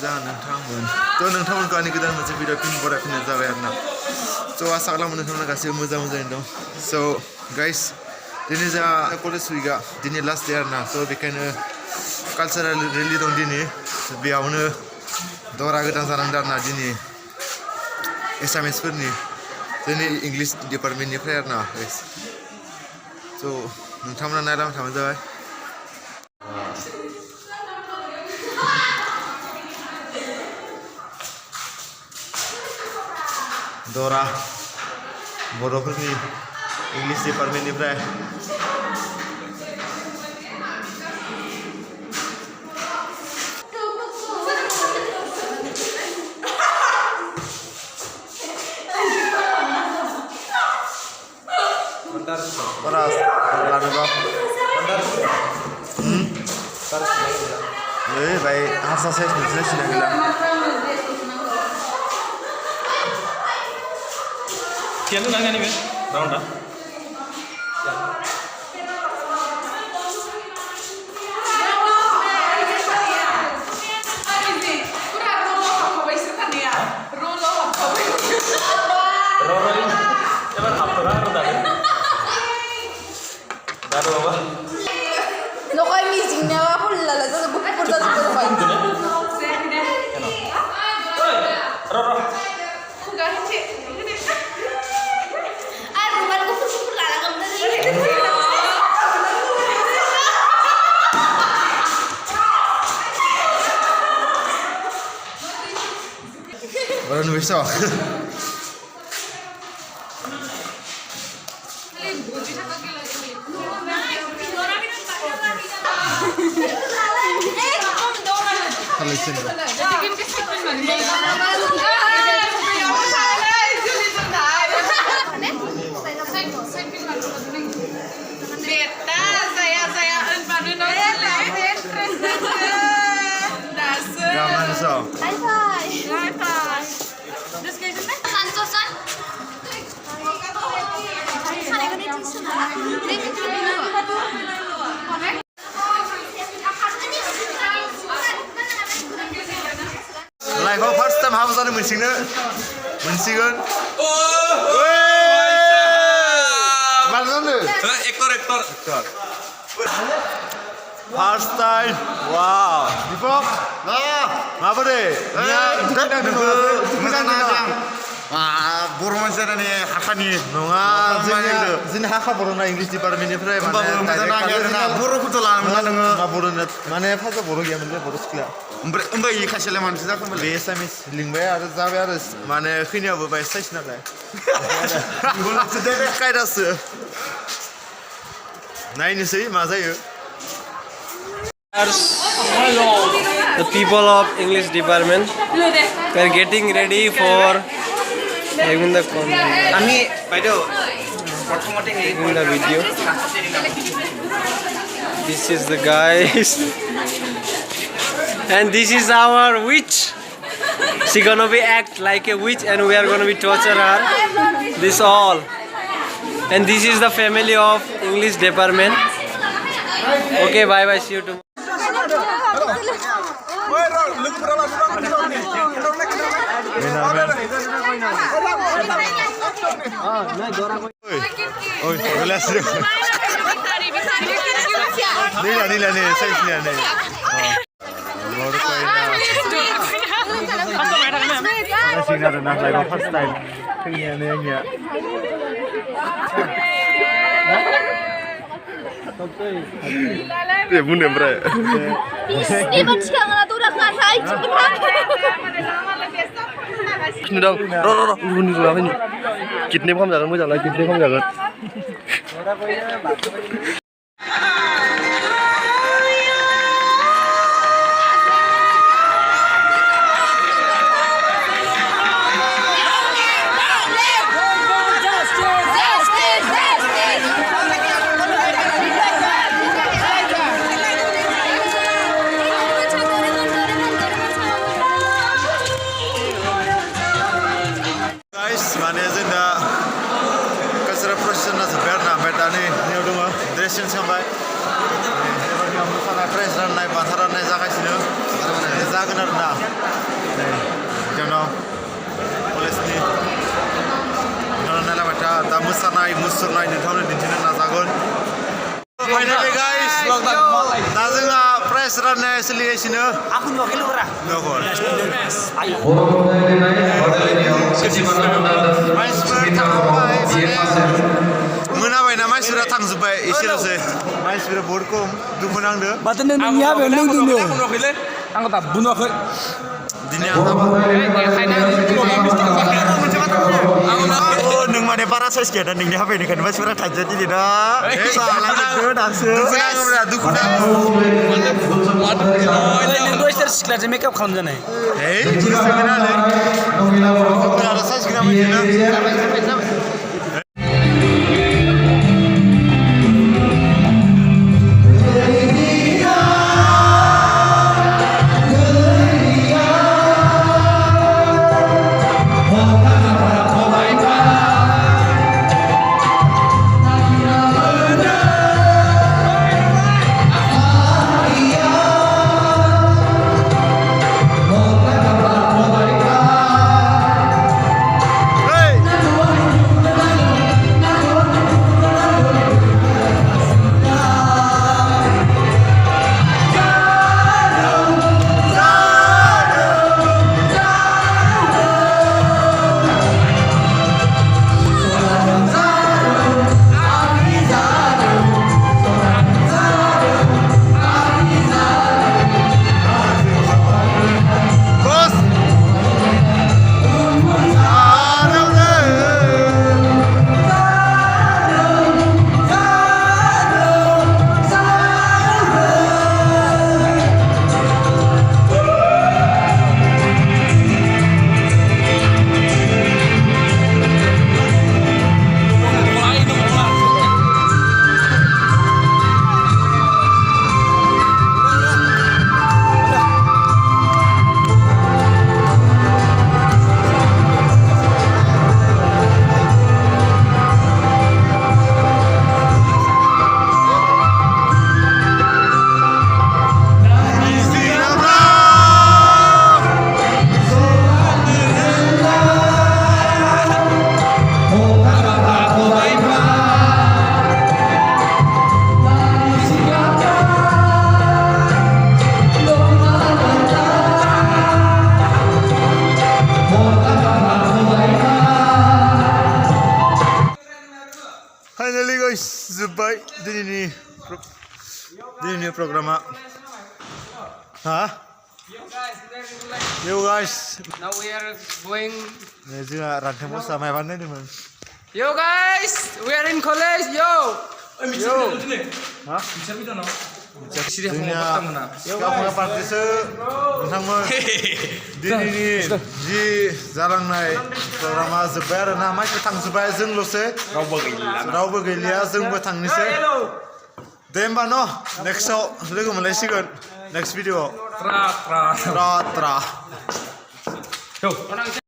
मोजां नोंथांमोन थ' नोंथांमोनखौ आंनि गोदान मोनसे भिडिअ फिन बरायफिननाय जाबाय आरोना स' आसा खालामो नोंथांमोना गासैबो मोजाङैनो दं स' गाइस दिनै जोंहा कलेज उइकआ दिनै लास्ट डे आरोना स' बेखायनो कालचारेल रेलि दं दिनै बेयावनो दरा गोदान जानांदों आरोना दिनै एसामिसफोरनि जोंनि इंलिश डिपार्टमेन्टनिफ्राय आरोना गाइस स' नोंथांमोना नायलांबाय थाबानो जाबाय दरा बर'फोरनि इंलिश डिपार्टमेन्टनिफ्राय भाई हारसा साइज मोनसे सिना गैला Tiada nanya nih men, tahu nggak? Lo kayak misinya aku lala tuh bukan pertama kali. Roro. Orang bisa. Kalau itu. Gaman so. High five. High five. Terus kayak gimana? Santosan. Live first time Haba जानो मोनसिगोन. Mana जानो? Ektor. First time. Wow. Dipok. Maboरै? Moजां नायदों. बर' मानसि जानानै हाखानि नङा जोंनि हाखा बर'ना English डिपार्टमेन्टनिफ्राय बर'खौथ' लानोमोना नोङो बर'नो माने फार्स्टआव बर' गैयामोनलै बर' सिख्ला ओमफ्राय खायसेलाय मानसि जाखोमोन बे एसामिस लिंबाय आरो जाबाय आरो माने खैनायावबो बाय साइज नालाय कायदासो नायनोसै मा जायो The people of English department we are getting ready for having the video. This is the guys and this is our witch. She gonna be act like a witch and we are gonna be torture her. This all. And this is the family of English department. Okay, bye bye, see you tomorrow. Oi, belas dia. Nila ni, size ni. Baru kau ini. Masih ada nak lagi first time. Kayaknya. Dia bunda berai. Ini macam mana tu dah kasai cepat. Nidang, Roro, ini dulu apa ni? Kitne paham jalan, mudah lah. Kitne paham jalan. Mana je dah cultural procession nak sebenarnya, but ani ni orang dressing sampai आरोना जोंनाव कलेजनि नायलाबाय था दा मोसानाय मुसुरनाय नोंथांनो दिन्थिनो नाजागोन फाइनालि गाइस दा जोंहा प्राइज राननाय सोलिगासिनो Aku nuwakil ora. मानसिफोर थांबाय मोनाबायना मानसिफोरा थांजोब्बाय एसेल'सै मानसिफोरा बहुद खम दुखु नांदो Batin nang niya be nang dulu. Ang tak bunuh aku. दिनै आं नों माने बारा साइज गैया दा नोंनि हाबायनिखायनो मानसिफोरा थांजा दिनै दा सालायदो दासो दुखु नाङो Nang dua star sikla je makeup खालाम जानाय. Hei, sebenarnya ada saya segera menjelaskan. Finally guys, जोब्बाय दिनैनि प्रग्रामा Yo guys, Now we are going. जोंहा रान्थेमसा मायबा नायदोंमोन Yo guys, we are in college. Yo. जोंनिया सिखाफुङा पार्टिसो नोंथांमोन दिनैनि जि जालांनाय प्रग्रामा जोब्बाय आरोना मानसिफोर थांजोब्बाय जोंल'सो रावबो गैलिया जोंबो थांनोसै दे होमबा न' नेक्स्टआव लोगो मोनलायसिगोन नेक्स्ट भिडिअ'आव Tra. tra